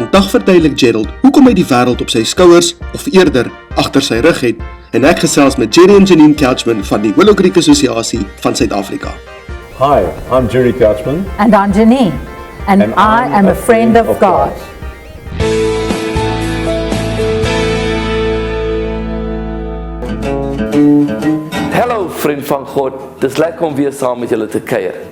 Vandag verduidelik Gerald hoekom hy die wêreld op sy skouers, of eerder, agter sy rug het, en ek gesels met Gerry en Janine Couchman van die Willow Assosiasie van Suid-Afrika. Hi, I'm Gerry Couchman. And I'm Janine. And I am a friend of God. Hallo vriend van God, het is lekker om weer saam met julle te kuier.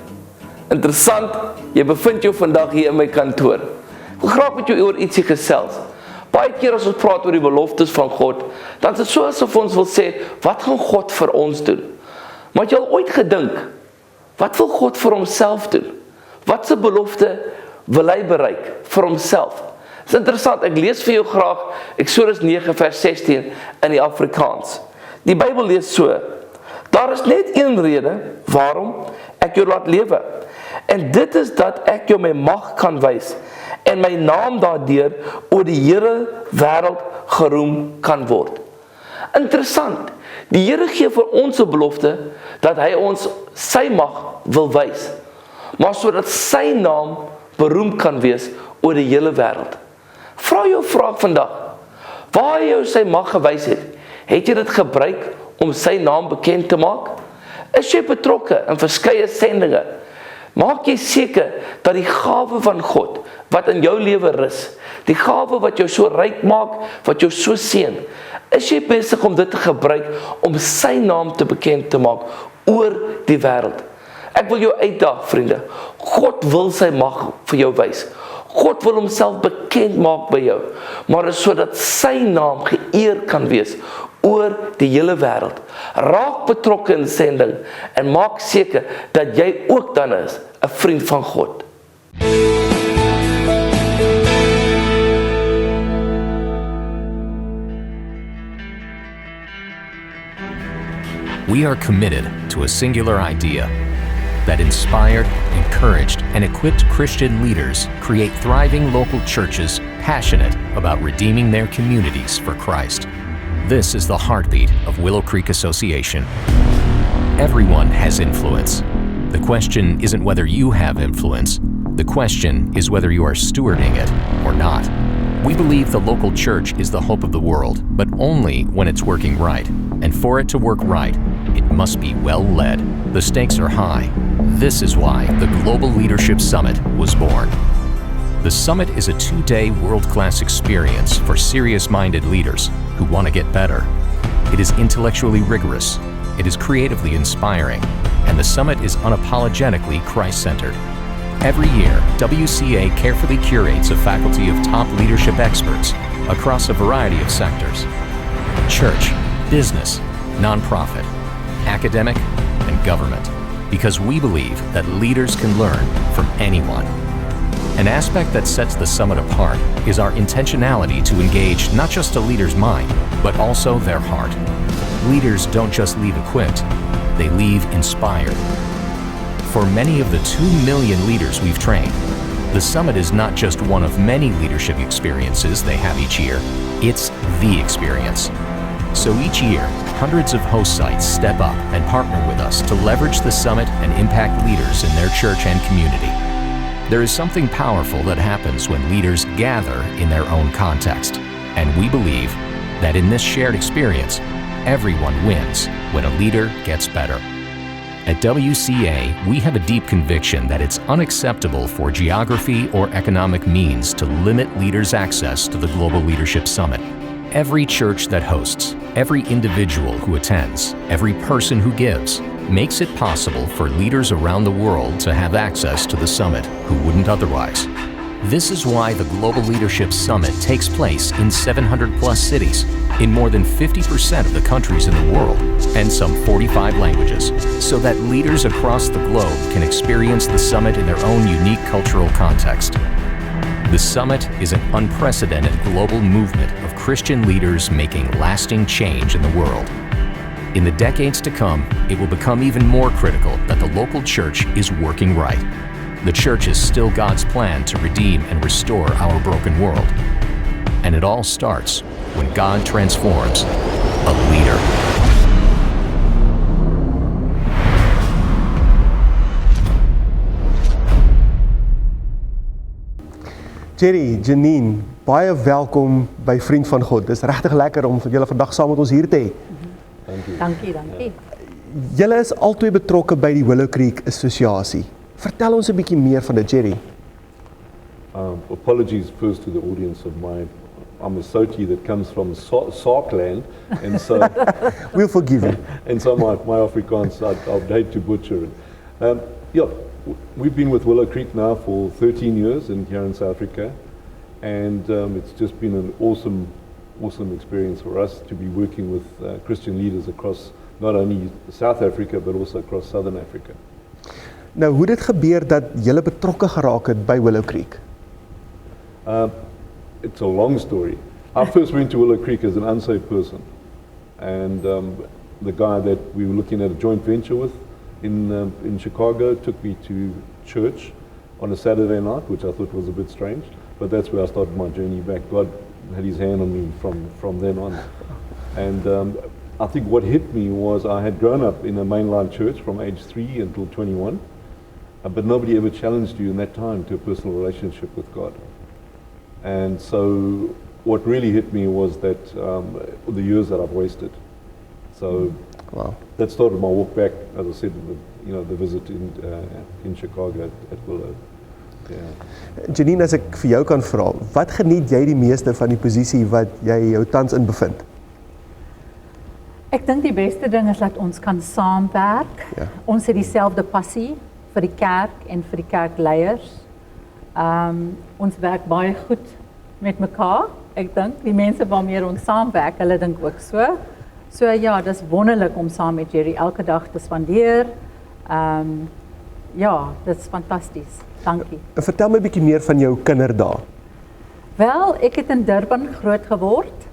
Interessant, jy bevind jou vandag hier in my kantoor. Ek wil graag met jou oor ietsie gesels. Baie keer as ons praat oor die beloftes van God, dan is dit so asof ons wil sê, wat gaan God vir ons doen? Maar het jy al ooit gedink, wat wil God vir homself doen? Wat se belofte wil hy bereik vir homself? Dit is interessant, ek lees vir jou graag Eksodus 9 vers 16 in die Afrikaans. Die Bybel lees so: daar is net een rede waarom ek jou laat lewe. En dit is dat ek jou my mag kan wys en my naam daardeur oor die hele wêreld geroem kan word. Interessant, die Here gee vir ons 'n belofte dat hy ons sy mag wil wys, maar sodat sy naam beroem kan wees oor die hele wêreld. Vra jou vraag vandag, waar hy jou sy mag gewys het jy dit gebruik om sy naam bekend te maak? Is jy betrokke in verskeie sendinge? Maak jy seker dat die gawe van God wat in jou lewe rus, die gawe wat jou so ryk maak, wat jou so seën, is jy besig om dit te gebruik om sy naam te bekend te maak oor die wêreld? Ek wil jou uitdaag, vriende. God wil sy mag vir jou wys. God wil homself bekend maak by jou, maar dit is sodat sy naam geëer kan wees oor die hele wêreld. Raak betrokke in sending en maak seker dat jy ook dan is 'n vriend van God. We are committed to a singular idea that inspired, encouraged, and equipped Christian leaders create thriving local churches passionate about redeeming their communities for Christ. This is the heartbeat of Willow Creek Association. Everyone has influence. The question isn't whether you have influence. The question is whether you are stewarding it or not. We believe the local church is the hope of the world, but only when it's working right. And for it to work right, it must be well led. The stakes are high. This is why the Global Leadership Summit was born. The summit is a 2-day world-class experience for serious-minded leaders who want to get better. It is intellectually rigorous, it is creatively inspiring, and the summit is unapologetically Christ-centered. Every year, WCA carefully curates a faculty of top leadership experts across a variety of sectors: church, business, nonprofit, academic, and government, because we believe that leaders can learn from anyone. An aspect that sets the summit apart is our intentionality to engage not just a leader's mind, but also their heart. Leaders don't just leave equipped, they leave inspired. For many of the 2 million leaders we've trained, the summit is not just one of many leadership experiences they have each year, it's the experience. So each year, hundreds of host sites step up and partner with us to leverage the summit and impact leaders in their church and community. There is something powerful that happens when leaders gather in their own context, and we believe that in this shared experience, everyone wins when a leader gets better. At WCA, we have a deep conviction that it's unacceptable for geography or economic means to limit leaders' access to the Global Leadership Summit. Every church that hosts, every individual who attends, every person who gives, makes it possible for leaders around the world to have access to the summit who wouldn't otherwise. This is why the Global Leadership Summit takes place in 700+ cities, in more than 50% of the countries in the world, and some 45 languages, so that leaders across the globe can experience the summit in their own unique cultural context. The summit is an unprecedented global movement of Christian leaders making lasting change in the world. In the decades to come, it will become even more critical that the local church is working right. The church is still God's plan to redeem and restore our broken world. And it all starts when God transforms a leader. Gerry, Janine, baie welkom by Vriend van God. Dis regtig lekker om julle vandag saam met ons hier te hê. Dankie. Julle is albei betrokke by die Willow Creek Assosiasie. Vertel ons 'n bietjie meer van dit, Gerry. Apologies first to the audience of I'm a Soti that comes from Sark land, and so We'll forgive you. and so my Afrikaans I'd hate to butcher it. We've been with Willow Creek now for 13 years here in South Africa, and it's just been an awesome experience for us to be working with Christian leaders across not only South Africa but also across Southern Africa. Nou, hoe dit gebeur dat julle betrokke geraak het by Willow Creek? It's a long story. I first went to Willow Creek as an unsaved person, and the guy that we were looking at a joint venture with in Chicago took me to church on a Saturday night, which I thought was a bit strange, but that's where I started my journey back. God had his hand on me from then on. And I think what hit me was I had grown up in a mainline church from age 3 until 21, but nobody ever challenged you in that time to a personal relationship with God. And so what really hit me was that the years that I've wasted. So Wow. that started my walk back, as I said, the visit in Chicago at Willow. Yeah. Janine, as ek vir jou kan vra, wat geniet jy die meeste van die posisie wat jy jou tans in bevind? Ek dink die beste ding is dat ons kan saamwerk. Ja. Ons het dieselfde passie vir die kerk en vir die kerkleiers. Ons werk baie goed met mekaar. Ek dink die mense waarmee ons saamwerk, hulle dink ook so. So ja, dis wonderlik om saam met Gerry elke dag te spandeer. Ja, dit is fantasties. Dankie. Vertel my 'n bietjie meer van jou kinderdae. Wel, ek het in Durban groot geword.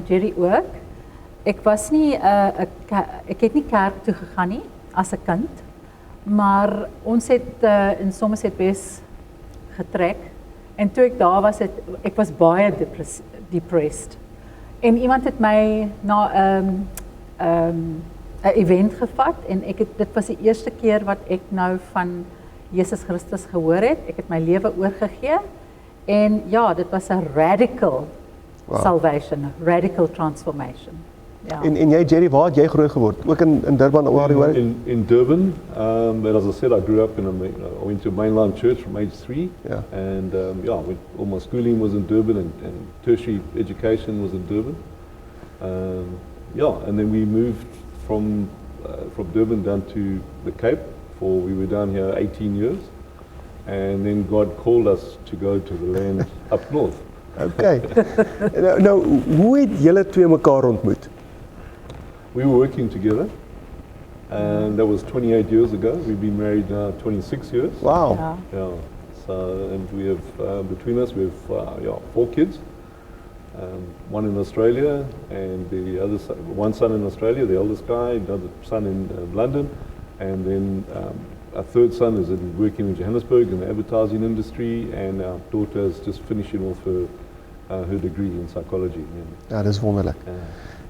Gerry ook. Ek was nie ek het nie kerk toe gegaan nie as 'n kind, maar ons het in Somerset West getrek. En toe ek daar was, ek was baie depressed. En iemand het my na 'n event gevat en dit was die eerste keer wat ek nou van Jesus Christus gehoor het. Ek het my lewe oorgegee en ja, dit was 'n radical salvation, radical transformation. Ja. En jy, Gerry, waar het jy groot geword? Ook in Durban, waar jy hoor? In Durban, but as I said, I grew up I went to a mainline church from age 3, Yeah. and all my schooling was in Durban, and tertiary education was in Durban. And then we moved from Durban down to the Cape. We were down here 18 years, and then God called us to go to the land up north. Okay. nou, hoe het julle twee mekaar ontmoet? We were working together, and that was 28 years ago. We've been married now 26 years. Wow. Ja. Yeah. So, and we have between us, we have 4 kids. One in Australia, and the other one son in Australia, the eldest guy, another son in London, and then our third son is working in Johannesburg in the advertising industry, and our daughter is just finishing off her degree in psychology. Ja, dis wonderlik.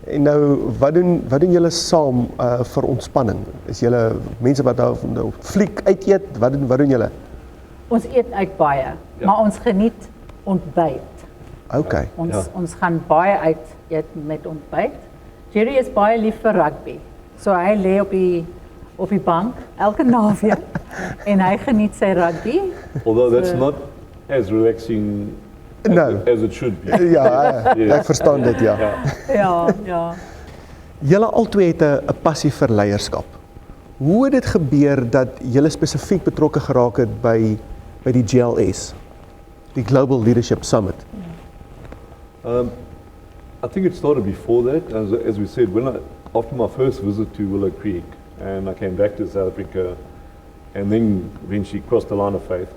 En nou, wat doen julle saam vir ontspanning? Is julle mense wat nou fliek uit eet? Wat doen julle? Ons eet uit baie, maar ons geniet ontbyt. Okay. Ons gaan baie uit eet met ontbyt. Gerry is baie lief vir rugby. So hy lê op die bank elke naweek en hy geniet sy rugby. Although that's not as relaxing as it should be. Ja, ek verstaan dit, ja. Ja. Julle albei het 'n passie vir leierskap. Hoe het dit gebeur dat julle spesifiek betrokke geraak het by die GLS, die Global Leadership Summit? I think it started before that. As we said, after my first visit to Willow Creek, and I came back to South Africa, and then eventually crossed the line of faith.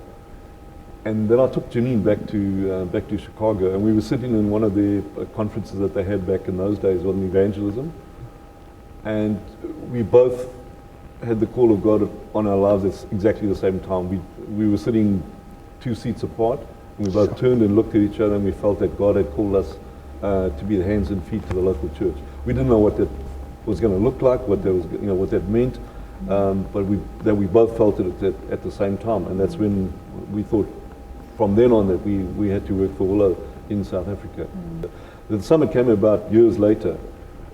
And then I took Janine back to Chicago, and we were sitting in one of the conferences that they had back in those days on evangelism, and we both had the call of God on our lives at exactly the same time. We were sitting 2 seats apart, and we both turned and looked at each other, and we felt that God had called us to be the hands and feet to the local church. We didn't know what that was going to look like, what that meant, but we both felt it at the same time, and that's when we thought, from then on that we had to work for Willow in South Africa. The summit came about years later,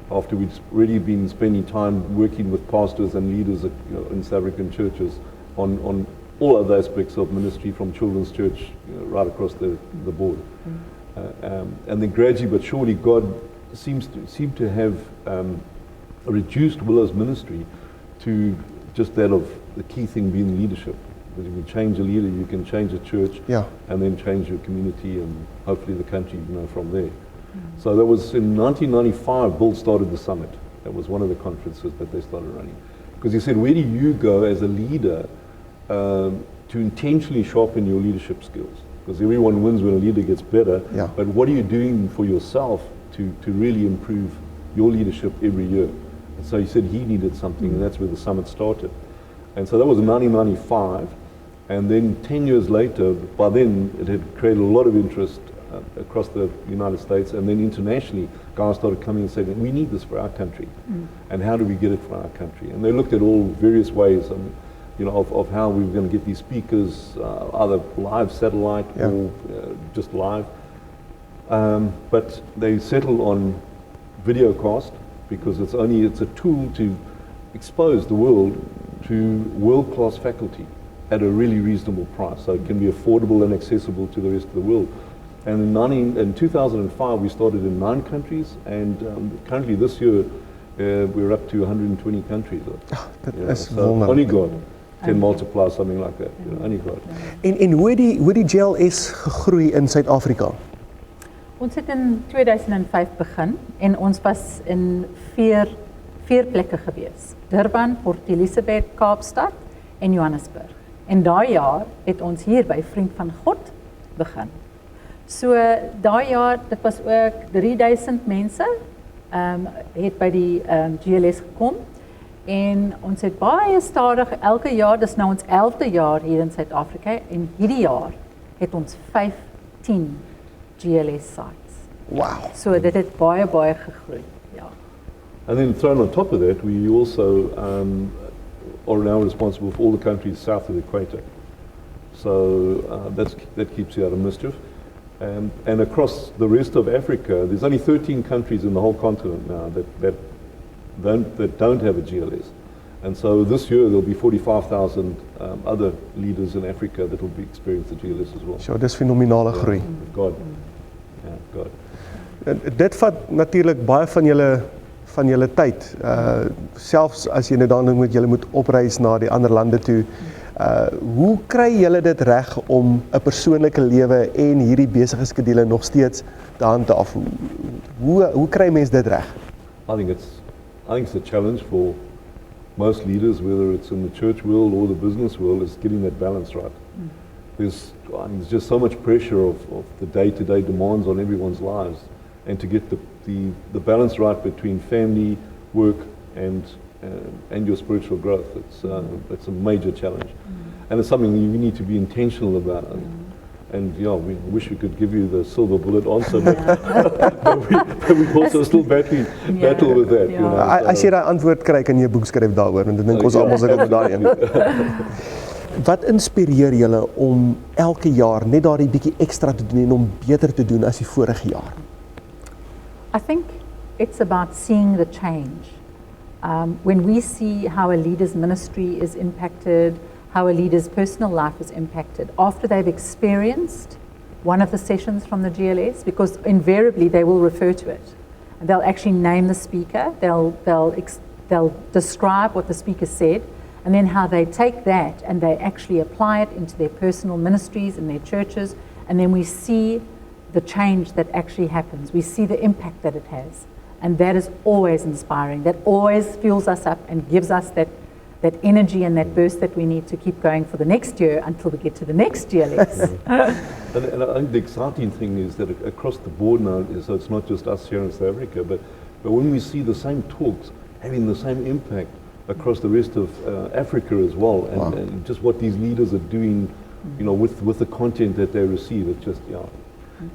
after we'd already been spending time working with pastors and leaders in South African churches on all other aspects of ministry, from children's church right across the board. And then gradually but surely God seemed to have reduced Willow's ministry to just that of the key thing being leadership. Because if you change a leader, you can change a church, and then change your community and hopefully the country, from there. So that was in 1995, Bill started the summit. That was one of the conferences that they started running. Because he said, where do you go as a leader to intentionally sharpen your leadership skills? Because everyone wins when a leader gets better, but what are you doing for yourself to really improve your leadership every year? And so he said he needed something, and that's where the summit started. And so that was in 1995, and then 10 years later, by then it had created a lot of interest across the United States, and then internationally, guys started coming and saying, we need this for our country, and how do we get it for our country? And they looked at all various ways of how we were going to get these speakers, either live satellite or just live. But they settled on videocast because it's a tool to expose the world to world-class faculty at a really reasonable price, so it can be affordable and accessible to the rest of the world. And in 2005, we started in 9 countries, and currently this year, we're up to 120 countries. That's so only God can multiply something like that. Only God. En hoe die GLS gegroei in Suid-Afrika? Ons het in 2005 begin en ons was in vier plekke gewees. Durban, Port Elizabeth, Kaapstad en Johannesburg. En daai jaar het ons hier by Vriend van God begin. So daai jaar, dit was ook 3000 mense het by die GLS gekom en ons het baie stadig elke jaar, dis nou ons 11de jaar hier in Suid-Afrika en hierdie jaar het ons 15 GLS sites. Wow. So dit het baie gegroei. Ja. And then thrown on top of that, we also are now responsible for all the countries south of the equator. So that keeps you out of mischief. And across the rest of Africa, there's only 13 countries in the whole continent now that don't have a GLS. And so this year there'll be 45,000 other leaders in Africa that will be experience the GLS as well. So dis fenominale groei. God. Yeah, God. Dit vat natuurlik baie van julle tyd. Selfs as jy nou dan moet opreis na die ander lande toe. Hoe kry julle dit reg om 'n persoonlike lewe en hierdie besige skedule nog steeds te handhaaf? Hoe kry mens dit reg? I think it's a challenge for most leaders, whether it's in the church world or the business world, is getting that balance right. There's just so much pressure of the day-to-day demands on everyone's lives, and to get the balance right between family, work, and your spiritual growth. It's a major challenge, and it's something you need to be intentional about. And we wish we could give you the silver bullet answer, but we also still battle with that. As jy daai antwoord kry, kan jy 'n boek skryf daaroor, want ek dink ons almal sukkel met daai een. Wat inspireer julle om elke jaar net daardie bietjie ekstra te doen en om beter te doen as die vorige jaar? I think it's about seeing the change. When we see how a leader's ministry is impacted, how a leader's personal life is impacted, after they've experienced one of the sessions from the GLS, because invariably they will refer to it. And they'll actually name the speaker, they'll describe what the speaker said, and then how they take that and they actually apply it into their personal ministries and their churches, and then we see the change that actually happens. We see the impact that it has. And that is always inspiring. That always fuels us up and gives us that energy and that burst that we need to keep going for the next year until we get to the next GLS. And I think the exciting thing is that across the board now, so it's not just us here in South Africa, but when we see the same talks having the same impact across the rest of Africa as well, and just what these leaders are doing, with the content that they receive, it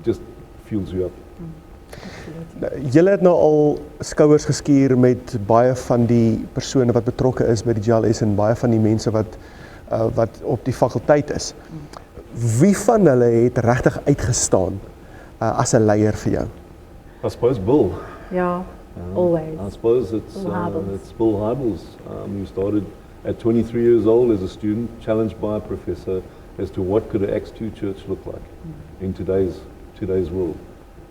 just fuels you up. Julle het nou al skouers geskuur met baie van die persone wat betrokke is by die GLS en baie van die mense wat op die fakulteit is. Wie van hulle het regtig uitgestaan as 'n leier vir jou? I suppose Bill. Ja, always. I suppose it's Bill Hybels, who started at 23 years old as a student, challenged by a professor as to what could an Acts 2 church look like in today's world.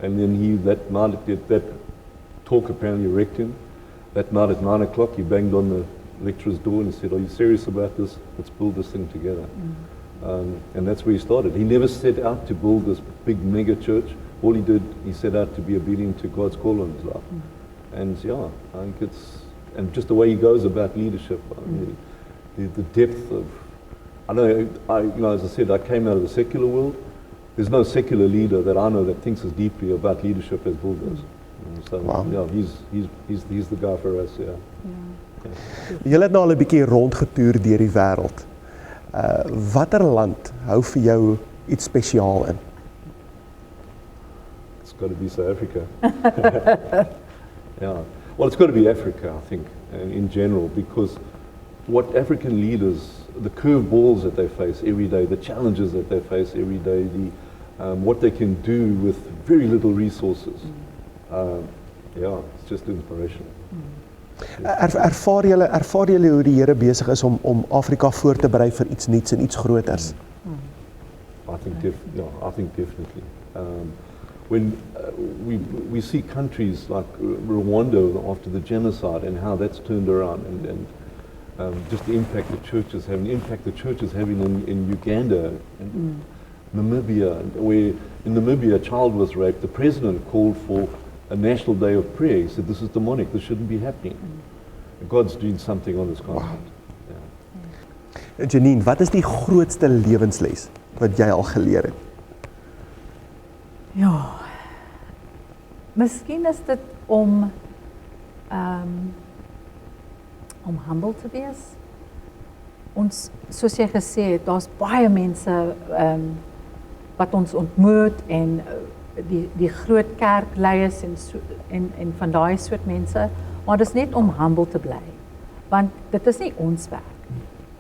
And then that night, that talk apparently wrecked him. That night at 9 o'clock, he banged on the lecturer's door and he said, "Are you serious about this? Let's build this thing together." And that's where he started. He never set out to build this big mega church. All he did, he set out to be obedient to God's call on his life. And yeah, I think and just the way he goes about leadership, I mean, the depth of, as I said, I came out of the secular world. There's no secular leader that I know that thinks as deeply about leadership as Bill does. So yeah, he's the guy for us. Yeah. Julle het nou al 'n bietjie rondgetoer deur die wêreld. Watter land hou vir jou iets spesiaal in? It's got to be South Africa. Yeah. Well, it's got to be Africa, I think, in general, because what African leaders, the curveballs that they face every day, the challenges that they face every day, what they can do with very little resources. It's just inspirational. Ervaar julle hoe die Here besig is om Afrika voor te berei vir iets nuuts en iets groters? I think definitely. When we see countries like Rwanda after the genocide and how that's turned around, and just the impact the church is having in Uganda and Namibia, where in Namibia a child was raped. The president called for a national day of prayer. He said, "This is demonic. This shouldn't be happening." God's doing something on this continent. Wow. Janine, wat is die grootste lewensles wat jy al geleer het? Ja, miskien is dit om humble te wees. Ons, soos jy gesê het, daar's baie mense wat ons ontmoet en die groot kerkleiers en van daai soort mense, maar dit is net om humble te bly, want dit is nie ons werk.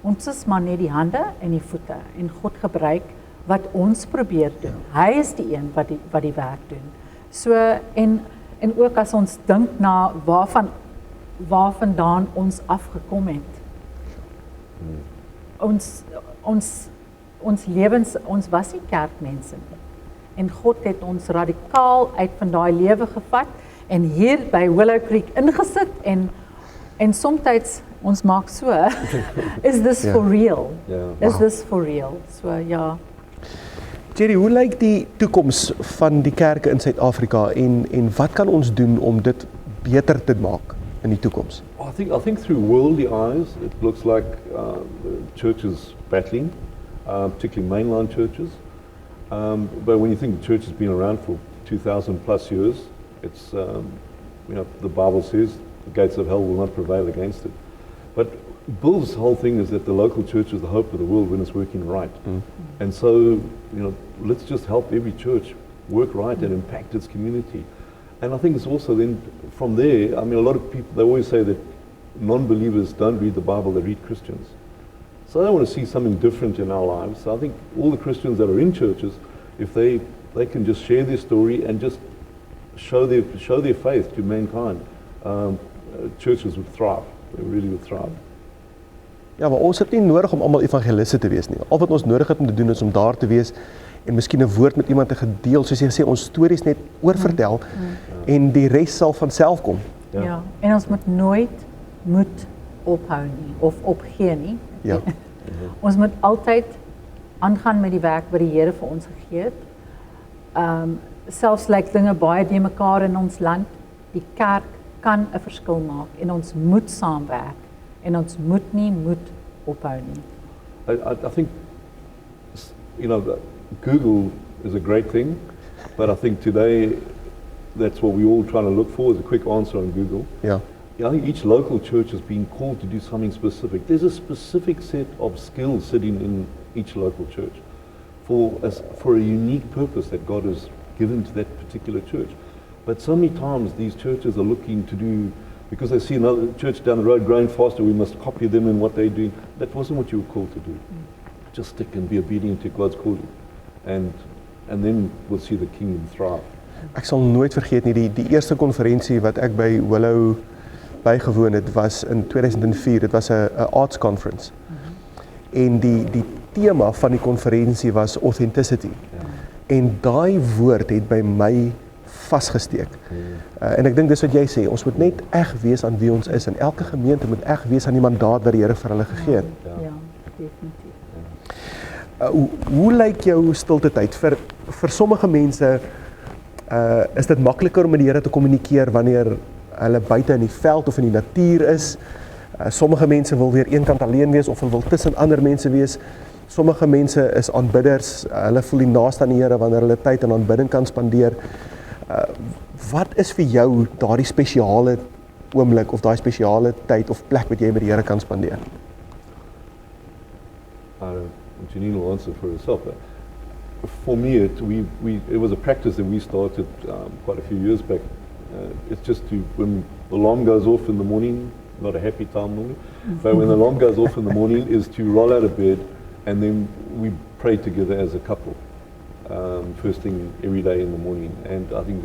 Ons is maar net die hande en die voete en God gebruik wat ons probeer doen. Hy is die een wat die werk doen. So en ook as ons dink na waarvandaan ons afgekom het. Ons lewens, ons was nie kerkmense nie. En God het ons radikaal uit van daai lewe gevat en hier by Willow Creek ingesit en soms ons maak so, is this for real? Is this for real? So ja. Gerry, hoe lyk die toekoms van die kerke in Suid-Afrika en wat kan ons doen om dit beter te maak in die toekoms? I think through worldly eyes, it looks like churches battling, particularly mainline churches. But when you think the church has been around for 2,000 plus years, it's, the Bible says the gates of hell will not prevail against it. But Bill's whole thing is that the local church is the hope of the world when it's working right. And so, let's just help every church work right and impact its community. And I think it's also then, from there, a lot of people, they always say that non-believers don't read the Bible, they read Christians. So I want to see something different in our lives. So I think all the Christians that are in churches, if they can just share their story and just show their faith to mankind, churches would thrive. They really would thrive. Ja, maar ons het nie nodig om almal evangeliste te wees nie. Al wat ons nodig het om te doen is om daar te wees en miskien 'n woord met iemand te gedeel, soos jy gesê, ons stories net oorvertel en die res sal van self kom. Ja, en ons moet nooit ophou nie of opgee nie. Ja. Ons moet altyd aangaan met die werk wat die Here vir ons gegee het. Selfs lyk dinge baie de mekaar in ons land, die kerk kan 'n verskil maak en ons moet saamwerk en ons moet nie ophou nie. I think, Google is a great thing, but I think today that's what we're all trying to look for, is a quick answer on Google. Yeah. I think each local church has been called to do something specific. There's a specific set of skills sitting in each local church for a unique purpose that God has given to that particular church. But so many times these churches are looking to do, because they see another church down the road growing faster, we must copy them in what they're doing. That wasn't what you were called to do. just stick and be obedient to God's calling. And then we'll see the kingdom thrive. Ek sal nooit vergeet nie, die eerste konferensie wat ek by Willow bygewoon het, was in 2004, dit was 'n arts conference. En die tema van die konferensie was authenticity. En daai woord het by my vasgesteek. En ek dink dis wat jy sê, ons moet net eg wees aan wie ons is, en elke gemeente moet eg wees aan die mandaat wat die Here vir hulle gegee het. Ja, definitief. Hoe lyk jou stilte tyd? Vir sommige mense is dit makliker om met die Here te kommunikeer wanneer hulle buite in die veld of in die natuur is. Sommige mense wil weer eenkant alleen wees of hulle wil tussen ander mense wees. Sommige mense is aanbidders, hulle voel die naaste aan die Here wanneer hulle tyd in aanbidding kan spandeer. Wat is vir jou daardie spesiale oomblik of daai spesiale tyd of plek wat jy met die Here kan spandeer? Janine will answer for herself. For me, it was a practice that we started quite a few years back. It's just when the alarm goes off in the morning, not a happy time normally, but when the alarm goes off in the morning is to roll out of bed and then we pray together as a couple, first thing every day in the morning. And I think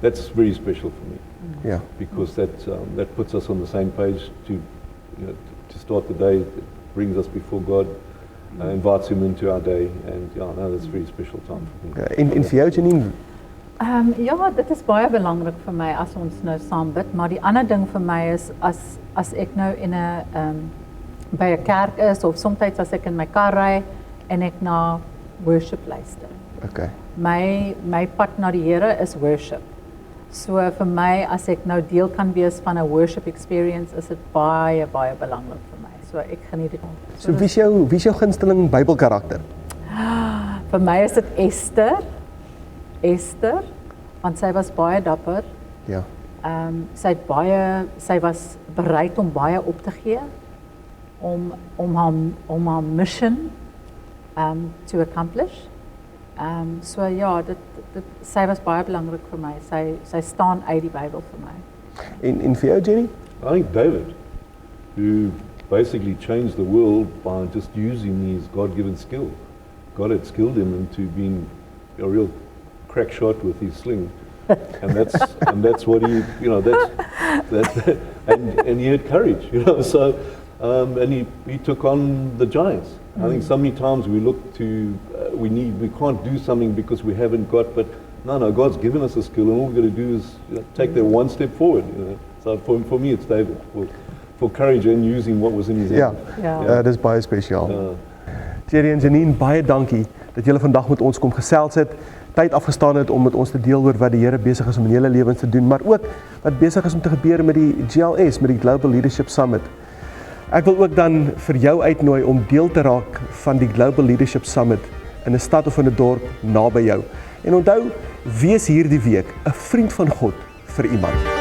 that's very special for me. Yeah. Because that puts us on the same page to start the day, it brings us before God, invites him into our day, and that's a very special time for me. En vir jou, Janine? Ja, dit is baie belangrik vir my as ons nou saam bid, maar die ander ding vir my is as ek nou in 'n by 'n kerk is of soms as ek in my kar ry en ek na worship luister. Okay. My pad na die Here is worship. So vir my as ek nou deel kan wees van 'n worship experience, is dit baie belangrik vir my. So ek geniet dit. So wie is jou gunsteling Bybelkarakter? Vir my is dit Esther, want sy was baie dapper. Ja. Sy was bereid om baie op te gee om haar mission to accomplish. So ja, sy was baie belangrik vir my. Sy staan uit die Bybel vir my. En vir jou, Gerry? I think David, who basically changed the world by just using his God-given skill. God had skilled him into being a real crack shot with his sling, and that's what he, and he had courage, So, and he took on the giants. I think so many times we look to we can't do something because we haven't got, but no, God's given us a skill, and all we've got to do is take that one step forward. So for me, it's David for courage and using what was in his hand. Ja, dis baie spesiaal. Gerry en Janine, baie dankie dat julle vandag met ons kom gesels het, tyd afgestaan het om met ons te deel oor wat die Here besig is om in julle lewens te doen, maar ook wat besig is om te gebeur met die GLS, met die Global Leadership Summit. Ek wil ook dan vir jou uitnooi om deel te raak van die Global Leadership Summit in 'n stad of in 'n dorp naby jou. En onthou, wees hierdie week 'n vriend van God vir iemand.